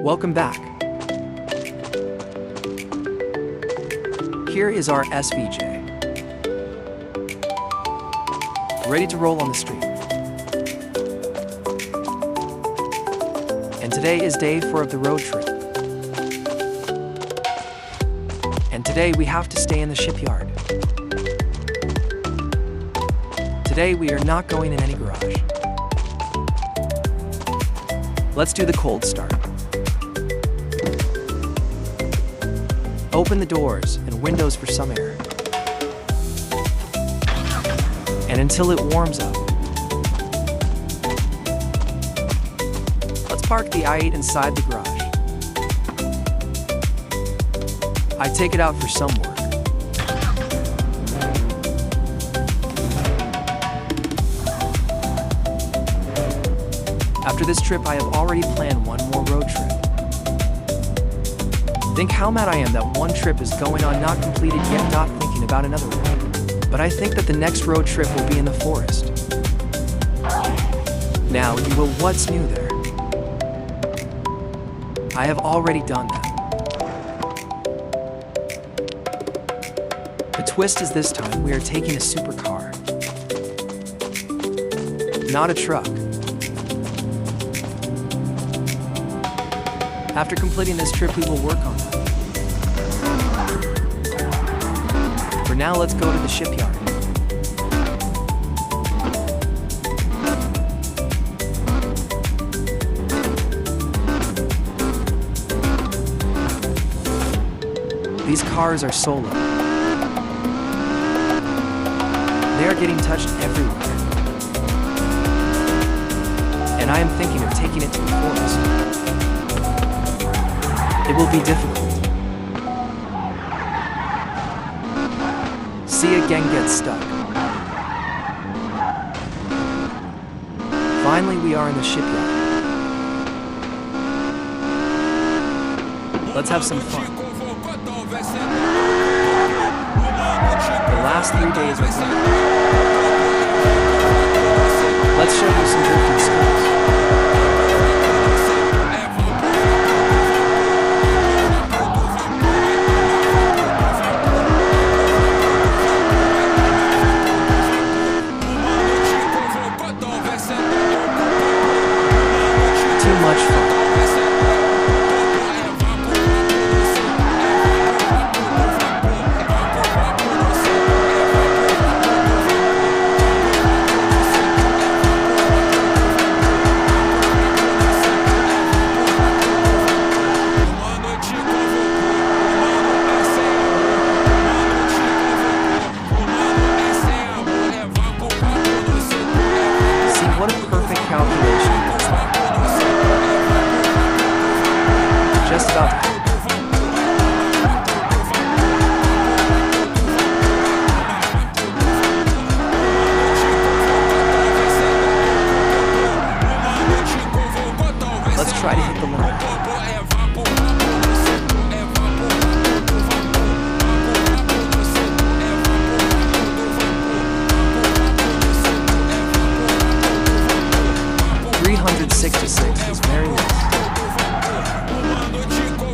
Welcome back. Here is our SVJ. Ready to roll on the street. And today is day 4 of the road trip. And today we have to stay in the shipyard. Today we are not going in any garage. Let's do the cold start. Open the doors and windows for some air. And until it warms up. Let's park the i8 inside the garage. I take it out for some work. After this trip, I have already planned one more road trip. Think how mad I am that one trip is going on not completed yet, not thinking about another one. But I think that the next road trip will be in the forest. Now, you will, what's new there? I have already done that. The twist is this time we are taking a supercar. Not a truck. After completing this trip, we will work on that. For now, let's go to the shipyard. These cars are solo. They are getting touched everywhere. And I am thinking of taking it to the forest. It will be difficult. See a gang get stuck. Finally, we are in the shipyard. Let's have some fun. The last 3 days are done. Let's show you some drifting skills. Too much fun. See what a perfect calculation is that. Just about to happen. Let's try to hit the limit. .366 is very low.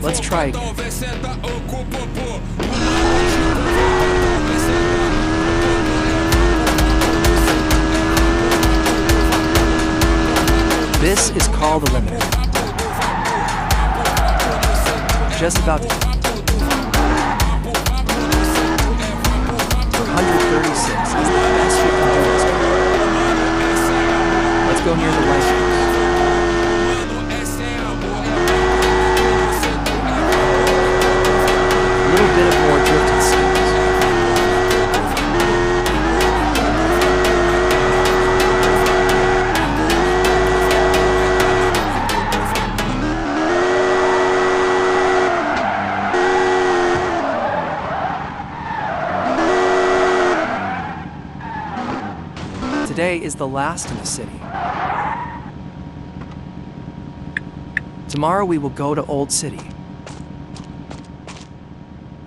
Let's try again. This is called the limiter. Just about to hit. 136 is the best we can do this time. Let's go near the lighthouse. A little bit of more drifting skills. Today is the last in the city. Tomorrow we will go to Old City.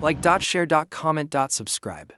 Like, share, comment, subscribe.